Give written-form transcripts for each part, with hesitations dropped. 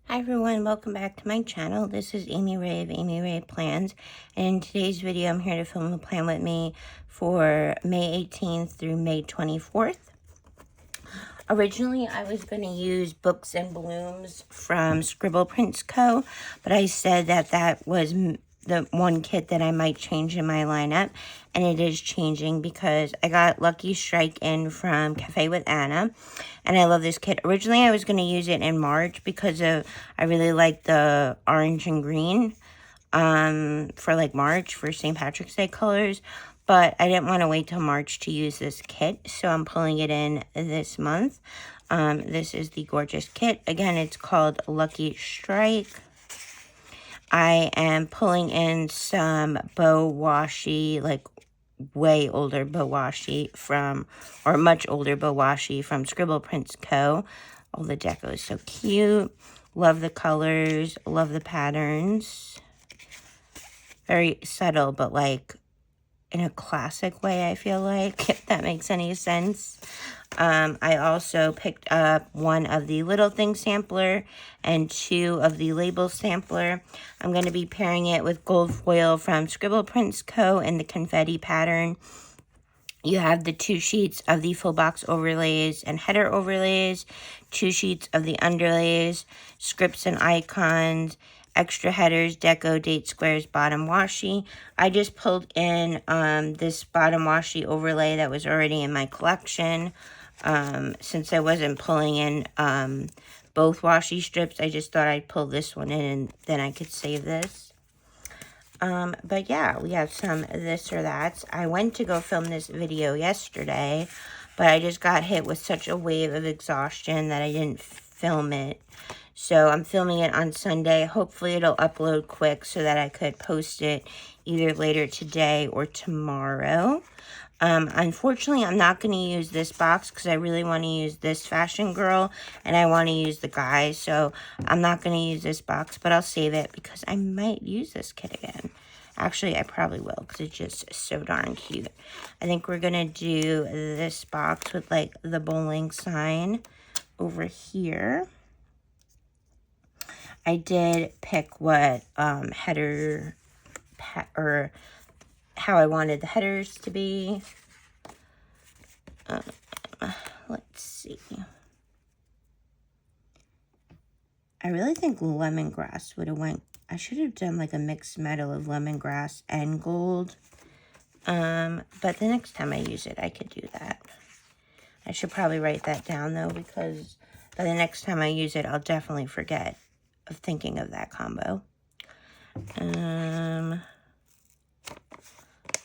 Hi everyone, welcome back to my channel. This is Amy Ray of Amy Ray Plans, and in today's video I'm here to film a plan with me for May 18th through May 24th. Originally I was going to use Books and Blooms from Scribble Prints Co., but I said that that was the one kit that I might change in my lineup, and it is changing because I got Lucky Strike in from Café with Anna, and I love this kit. Originally, I was going to use it in March because I really like the orange and green for like March for St. Patrick's Day colors, but I didn't want to wait till March to use this kit, so I'm pulling it in this month. This is the gorgeous kit. Again, it's called Lucky Strike. I am pulling in some bow washi, like way older bow washi from, or much older bow washi from Scribble Prints Co. Oh, the deco is so cute. Love the colors, love the patterns. Very subtle, but like in a classic way, I feel like, if that makes any sense. I also picked up one of the Little Things sampler and two of the Label sampler. I'm going to be pairing it with gold foil from Scribble Prints Co. in the confetti pattern. You have the 2 sheets of the full box overlays and header overlays, 2 sheets of the underlays, scripts and icons, extra headers, deco, date squares, bottom washi. I just pulled in this bottom washi overlay that was already in my collection. Since I wasn't pulling in both washi strips, I just thought I'd pull this one in and then I could save this. But yeah, we have some this or that. I went to go film this video yesterday, but I just got hit with such a wave of exhaustion that I didn't film it. So I'm filming it on Sunday. Hopefully it'll upload quick so that I could post it either later today or tomorrow. Unfortunately, I'm not going to use this box because I really want to use this Fashion Girl and I want to use the guy. So I'm not going to use this box, but I'll save it because I might use this kit again. Actually, I probably will because it's just so darn cute. I think we're going to do this box with like the bowling sign over here. I did pick what header or how I wanted the headers to be. Let's see. I really think lemongrass would have went. I should have done like a mixed metal of lemongrass and gold. But the next time I use it, I could do that. I should probably write that down though, because by the next time I use it, I'll definitely forget of thinking of that combo.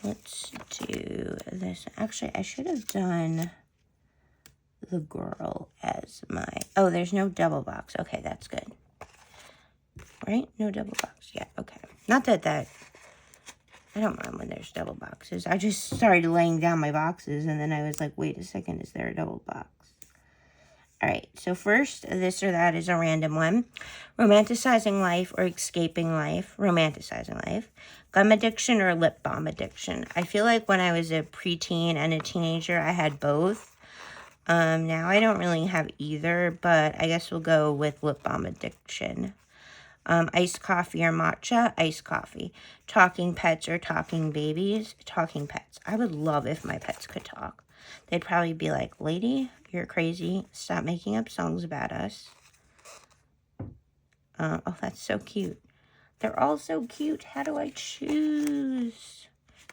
Let's do this. Actually, I should have done the girl as my... Oh, there's no double box. Okay, that's good. Right? No double box. Yeah, okay. Not that... I don't mind when there's double boxes. I just started laying down my boxes, and then I was like, wait a second, is there a double box? All right, so first, this or that is a random one. Romanticizing life or escaping life. Romanticizing life. Gum addiction or lip balm addiction. I feel like when I was a preteen and a teenager, I had both. Now I don't really have either, but I guess we'll go with lip balm addiction. Iced coffee or matcha. Iced coffee. Talking pets or talking babies. Talking pets. I would love if my pets could talk. They'd probably be like, lady, you're crazy. Stop making up songs about us. Oh, that's so cute. They're all so cute. How do I choose?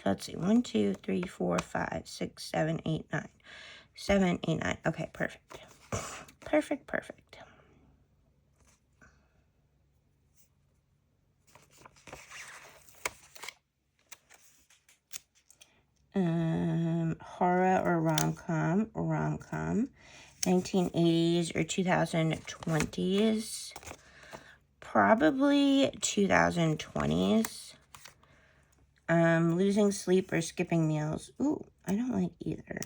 So let's see. 1, 2, 3, 4, 5, 6, 7, 8, 9. 7, 8, 9. Okay, perfect. Perfect, perfect. Horror or rom-com. Rom-com. 1980s or 2020s. Probably 2020s. Losing sleep or skipping meals. Ooh, I don't like either.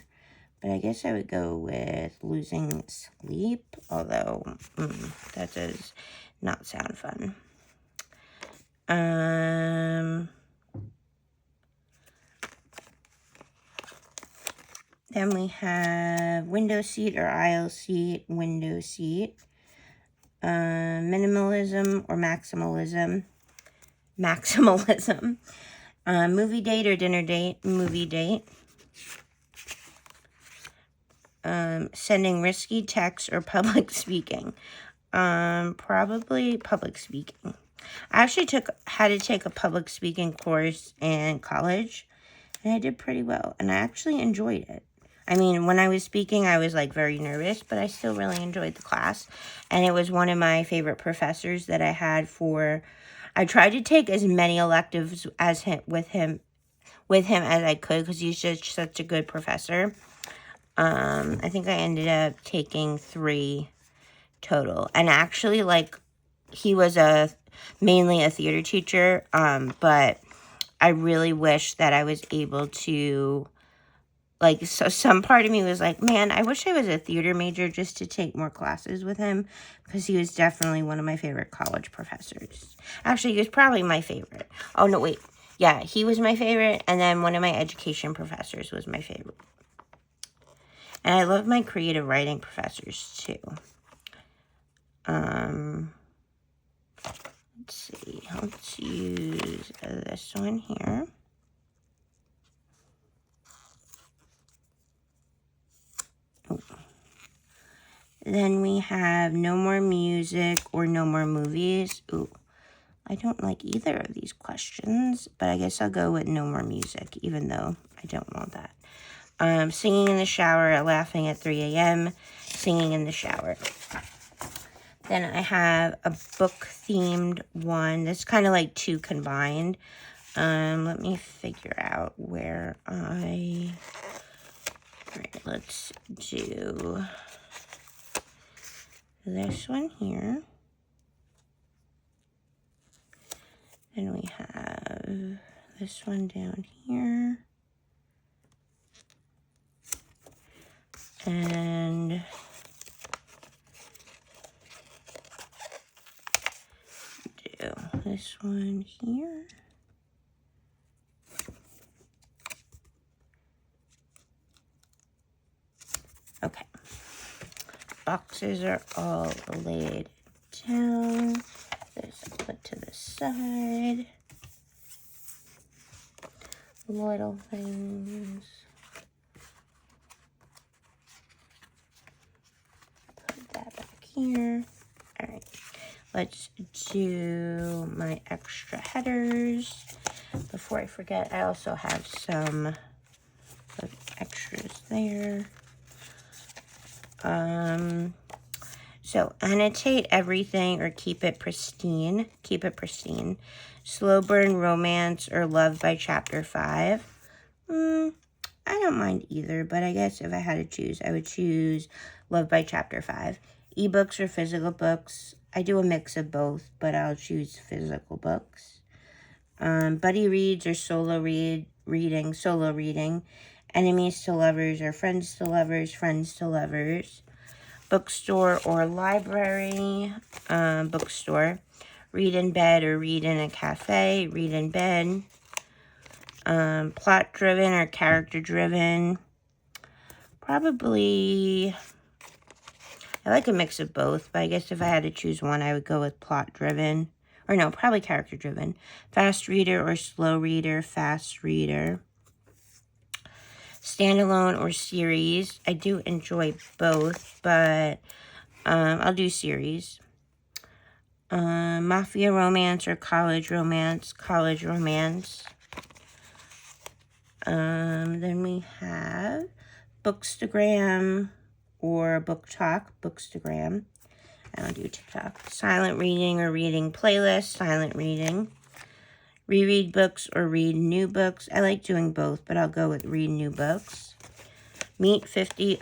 But I guess I would go with losing sleep. Although, that does not sound fun. Then we have window seat or aisle seat, window seat. Minimalism or maximalism. Maximalism. Movie date or dinner date. Movie date. Sending risky texts or public speaking. Probably public speaking. I actually had to take a public speaking course in college, and I did pretty well, and I actually enjoyed it. I mean, when I was speaking, I was like very nervous, but I still really enjoyed the class, and it was one of my favorite professors that I had for. I tried to take as many electives as with him as I could, because he's just such a good professor. I think I ended up taking 3 total, and actually, like, he was mainly a theater teacher, but I really wish that I was able to, like, so some part of me was like, man, I wish I was a theater major just to take more classes with him, because he was definitely one of my favorite college professors. Actually, he was probably my favorite. Oh, no, wait. Yeah, he was my favorite, and then one of my education professors was my favorite. And I love my creative writing professors, too. Let's see. Let's use this one here. Oh. Then we have no more music or no more movies. Ooh, I don't like either of these questions, but I guess I'll go with no more music, even though I don't want that. Singing in the shower, laughing at 3 a.m., singing in the shower. Then I have a book-themed one. That's kind of like 2 combined. Let me figure out where Alright, let's do this one here. And we have this one down here. And do this one here. Okay. Boxes are all laid down. This I'll put to the side. Little things. Put that back here. Alright. Let's do my extra headers. Before I forget, I also have some extras there. So annotate everything or keep it pristine. Keep it pristine. Slow burn, romance, or love by chapter 5. I don't mind either, but I guess if I had to choose, I would choose love by chapter 5. Ebooks or physical books. I do a mix of both, but I'll choose physical books. Buddy reads or solo reading. Enemies to lovers or friends to lovers, friends to lovers. Bookstore or library. Bookstore. Read in bed or read in a cafe. Read in bed. Plot driven or character driven. Probably, I like a mix of both, but I guess if I had to choose one, I would go with plot driven. Or no, probably character driven. Fast reader or slow reader. Fast reader. Standalone or series. I do enjoy both, but I'll do series. Mafia romance or college romance. College romance. Then we have Bookstagram or Book Talk. Bookstagram. I don't do TikTok. Silent reading or reading playlist. Silent reading. Reread books or read new books. I like doing both, but I'll go with read new books. Meet 5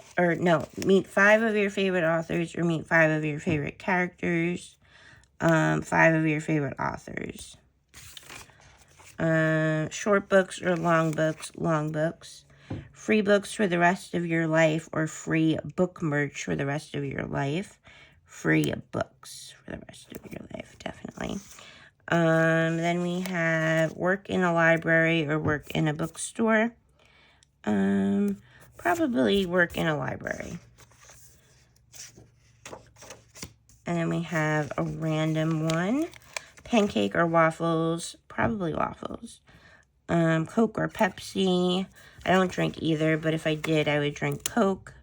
of your favorite authors or meet 5 of your favorite characters. 5 of your favorite authors. Short books or long books. Long books. Free books for the rest of your life or free book merch for the rest of your life. Free books for the rest of your life, definitely. Then we have work in a library or work in a bookstore. Probably work in a library. And then we have a random one. Pancake or waffles? Probably waffles. Coke or Pepsi? I don't drink either, but if I did, I would drink Coke.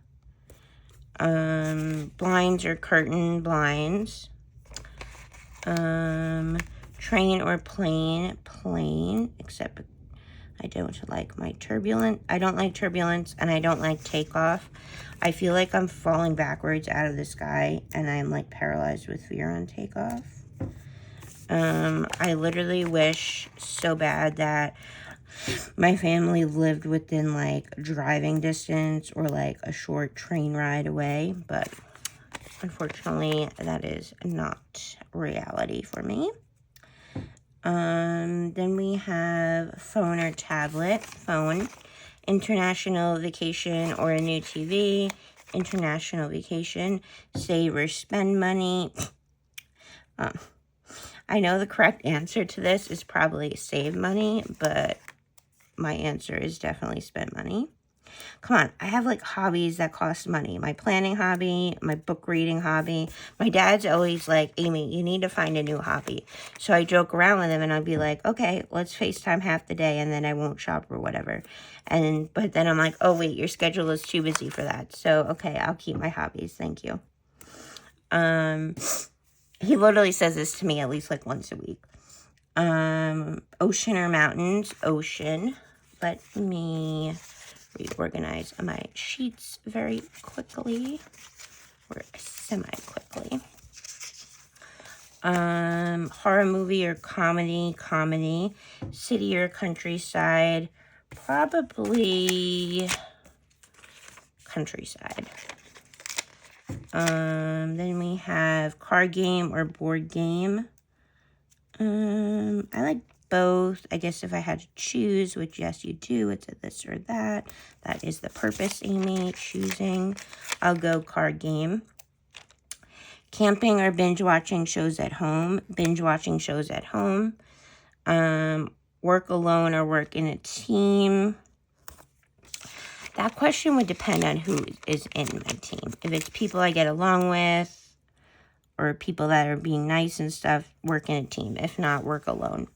Blinds or curtain? Blinds. Train or plane? Plane, except I don't like my turbulence. I don't like turbulence, and I don't like takeoff. I feel like I'm falling backwards out of the sky, and I'm like paralyzed with fear on takeoff. I literally wish so bad that my family lived within like driving distance or like a short train ride away, but unfortunately that is not reality for me. Then we have phone or tablet. Phone. International vacation or a new TV. International vacation. Save or spend money. I know the correct answer to this is probably save money, but my answer is definitely spend money. Come on, I have like hobbies that cost money. My planning hobby, my book reading hobby. My dad's always like, Amy, you need to find a new hobby. So I joke around with him and I'll be like, okay, let's FaceTime half the day and then I won't shop or whatever. But then I'm like, oh wait, your schedule is too busy for that. So okay, I'll keep my hobbies. Thank you. He literally says this to me at least like once a week. Ocean or mountains? Ocean. Let me reorganize my sheets very quickly, or semi-quickly. Horror movie or comedy? Comedy. City or countryside? Probably countryside. Then we have card game or board game. I like both. I guess if I had to choose, which yes you do, it's a this or that. That is the purpose, Amy, choosing. I'll go card game. Camping or binge watching shows at home. Binge watching shows at home. Work alone or work in a team. That question would depend on who is in my team. If it's people I get along with or people that are being nice and stuff, work in a team. If not, work alone.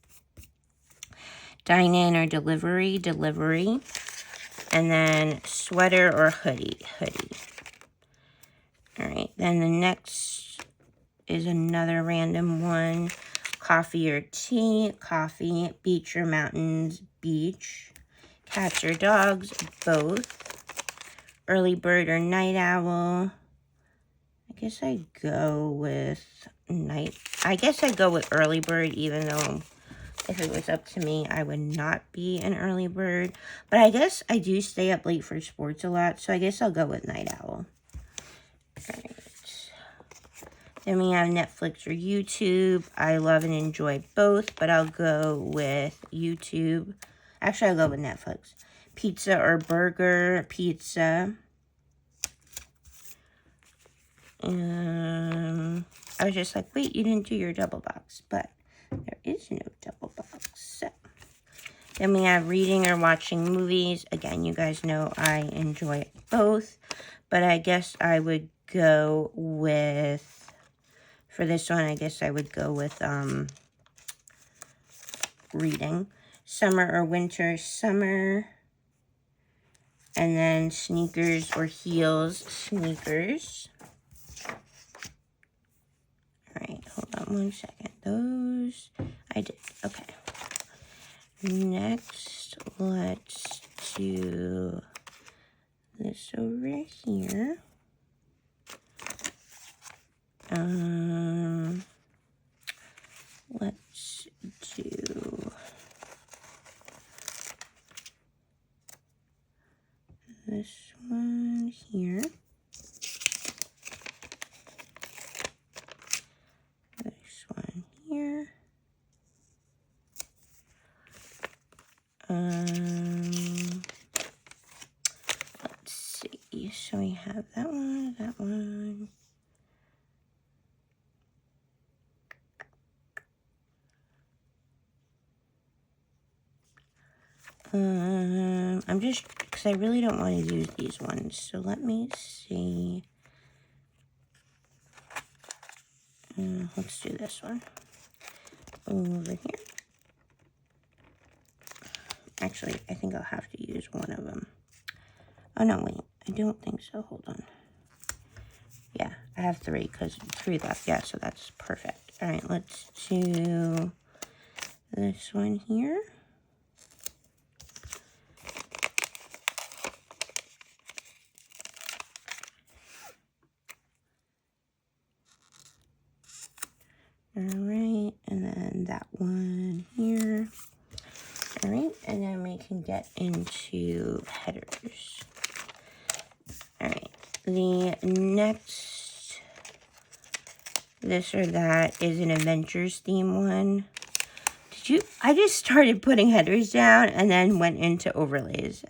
Dine in or delivery? Delivery. And then sweater or hoodie? Hoodie. All right, then the next is another random one. Coffee or tea? Coffee. Beach or mountains? Beach. Cats or dogs? Both. Early bird or night owl? I guess I go with night. I guess I go with early bird, even though if it was up to me, I would not be an early bird. But I guess I do stay up late for sports a lot, so I guess I'll go with night owl. All right. Then we have Netflix or YouTube. I love and enjoy both, but I'll go with YouTube. Actually, I'll go with Netflix. Pizza or burger? Pizza. I was just like, wait, you didn't do your double box, but there is no double box. So, then we have reading or watching movies. Again, you guys know I enjoy both, but I guess I would go with, for this one, I guess I would go with reading. Summer or winter? Summer. And then sneakers or heels? Sneakers. All right, hold on one second. Those, I did. Okay. Next, let's do this over here. Let's do this one here. This one here. Let's see. So we have that one, that one. I'm just, because I really don't want to use these ones. So let me see. Let's do this one over here. Actually, I think I'll have to use one of them. Oh, no, wait. I don't think so. Hold on. Yeah, I have 3 because 3 left. Yeah, so that's perfect. All right, let's do this one here. All right, and then that one here. All right, and then we can get into headers. All right, the next this or that is an adventures theme one. I just started putting headers down and then went into overlays.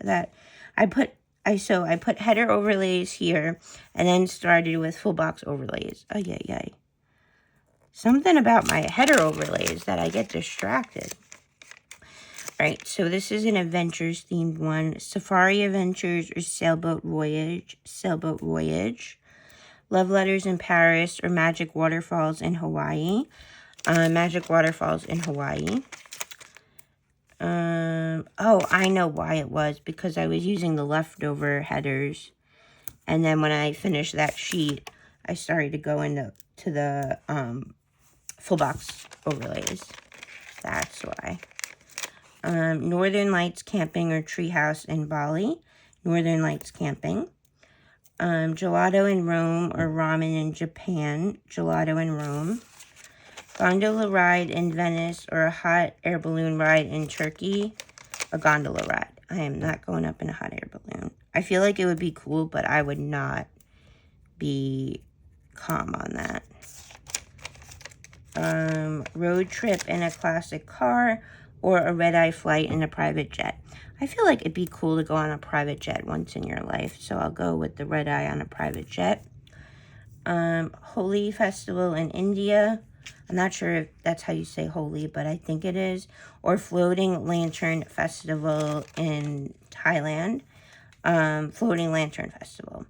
I put header overlays here and then started with full box overlays. Oh, yeah. Something about my header overlays that I get distracted. All right, so this is an adventures themed one. Safari Adventures or Sailboat Voyage. Love Letters in Paris or Magic Waterfalls in Hawaii. Magic Waterfalls in Hawaii. Oh, I know why it was. Because I was using the leftover headers. And then when I finished that sheet, I started to go into the full box overlays. That's why. Northern Lights Camping or Treehouse in Bali. Northern Lights Camping. Gelato in Rome or Ramen in Japan. Gelato in Rome. Gondola ride in Venice or a hot air balloon ride in Turkey. A gondola ride. I am not going up in a hot air balloon. I feel like it would be cool, but I would not be calm on that. Road trip in a classic car or a red-eye flight in a private jet. I feel like it'd be cool to go on a private jet once in your life, so I'll go with the red-eye on a private jet. Holi Festival in India. I'm not sure if that's how you say Holi, but I think it is. Or Floating Lantern Festival in Thailand. Floating Lantern Festival.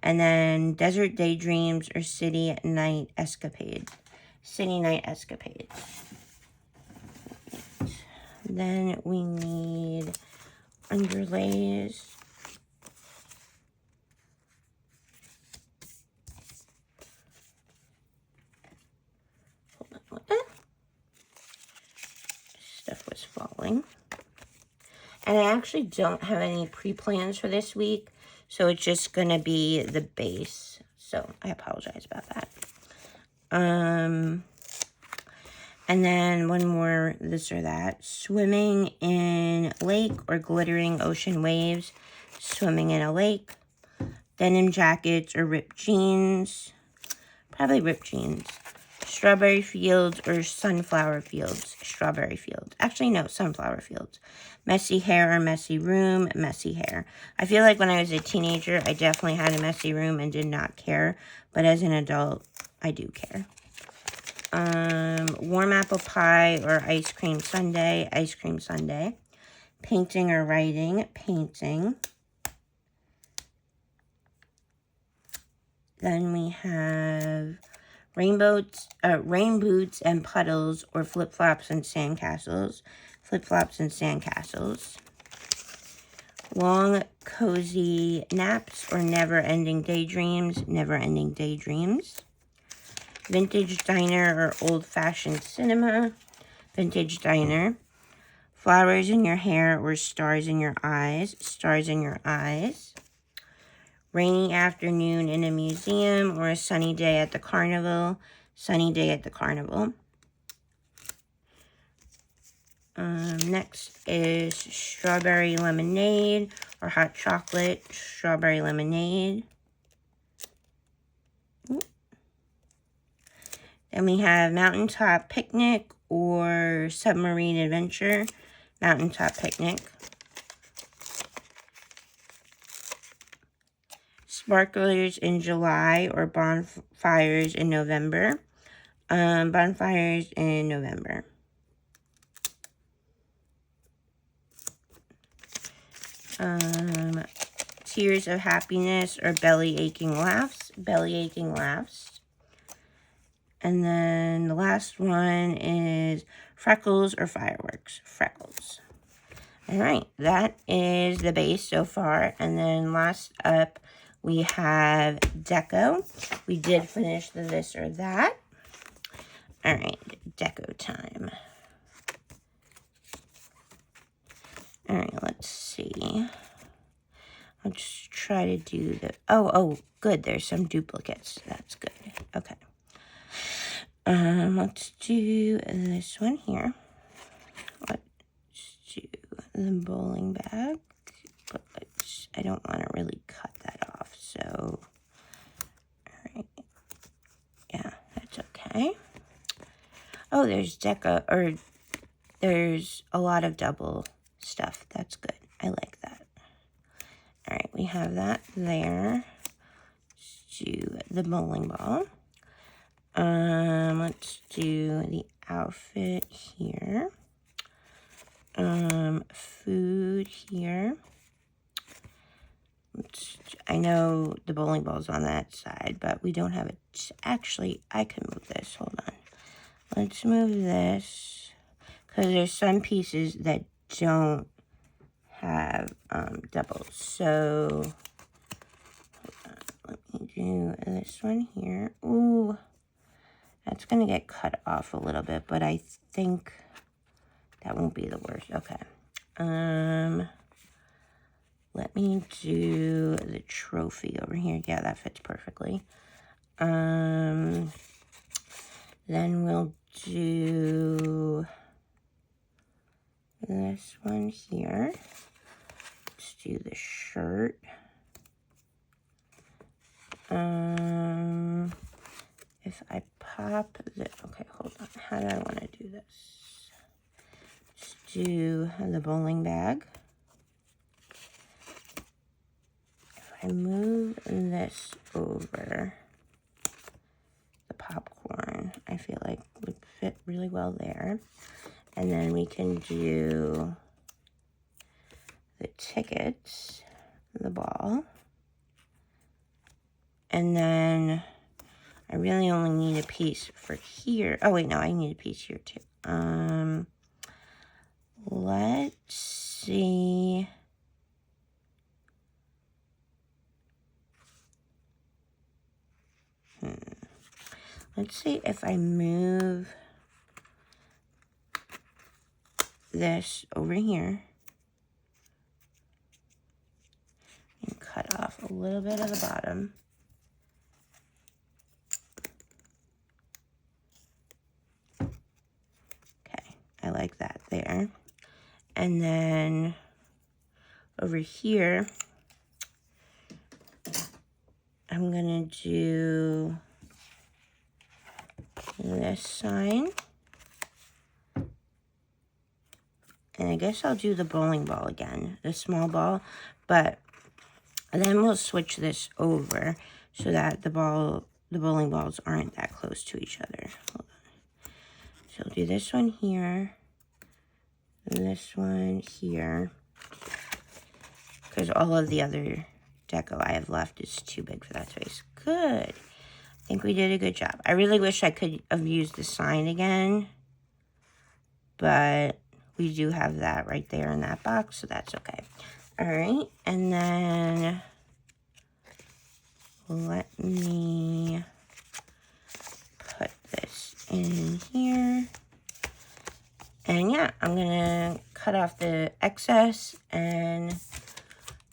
And then Desert Daydreams or City Night Escapade. City Night Escapade. Then we need underlays. Stuff was falling. And I actually don't have any pre-plans for this week, so it's just going to be the base. So I apologize about that. And then one more this or that. Swimming in lake or glittering ocean waves. Swimming in a lake. Denim jackets or ripped jeans. Probably ripped jeans. Strawberry fields or sunflower fields. Strawberry fields. Actually, no, sunflower fields. Messy hair or messy room. Messy hair. I feel like when I was a teenager, I definitely had a messy room and did not care. But as an adult, I do care. Warm apple pie or ice cream sundae. Ice cream sundae. Painting or writing. Painting. Then we have rain boots and puddles or flip-flops and sandcastles. Flip-flops and sandcastles. Long, cozy naps or never-ending daydreams. Never-ending daydreams. Vintage diner or old-fashioned cinema. Vintage diner. Flowers in your hair or stars in your eyes. Stars in your eyes. Rainy afternoon in a museum or a sunny day at the carnival. Sunny day at the carnival. Next is strawberry lemonade or hot chocolate. Strawberry lemonade. Then we have mountaintop picnic or submarine adventure. Mountaintop picnic. Sparklers in July or bonfires in November. Bonfires in November. Tears of happiness or belly aching laughs. Belly aching laughs. And then the last one is freckles or fireworks. Freckles. All right, that is the base so far. And then last up, we have deco. We did finish the this or that. All right, deco time. All right, let's see. Let's try to do the, oh, good. There's some duplicates. That's good. Okay. Let's do this one here. Let's do the bowling bag, but I don't want to really cut that off. So, all right. Yeah, that's okay. Oh, there's deco, or there's a lot of double stuff. That's good. I like that. All right, we have that there. Let's do the bowling ball. Let's do the outfit here. Food here. I know the bowling ball's on that side, but we don't have it. Actually, I can move this. Hold on. Let's move this, because there's some pieces that don't have doubles. So let me do this one here. Ooh, that's going to get cut off a little bit, but I think that won't be the worst. Okay. Let me do the trophy over here. Yeah, that fits perfectly. Then we'll do this one here. Let's do the shirt. If I pop the, okay, hold on. How do I want to do this? Let's do the bowling bag. If I move this over, the popcorn, I feel like would fit really well there. And then we can do the tickets, the ball. And then I really only need a piece for here. Oh, wait, no, I need a piece here too. Let's see. Let's see if I move this over here and cut off a little bit of the bottom. Okay, I like that there. And then over here, I'm gonna do this sign. And I guess I'll do the bowling ball again, the small ball, but then we'll switch this over so that the bowling balls aren't that close to each other. Hold on. So I'll do this one here, this one here, because all of the other deco I have left is too big for that space. Good. I think we did a good job. I really wish I could have used the sign again, but we do have that right there in that box, so that's okay. All right, and then let me put this in here. And yeah, I'm gonna cut off the excess and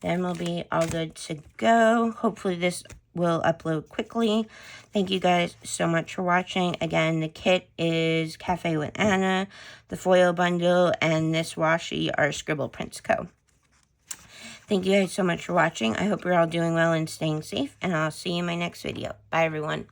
then we'll be all good to go. Hopefully this will upload quickly. Thank you guys so much for watching. Again, the kit is Café with Anna, the foil bundle, and this washi are Scribble Prints Co. Thank you guys so much for watching. I hope you're all doing well and staying safe, and I'll see you in my next video. Bye, everyone.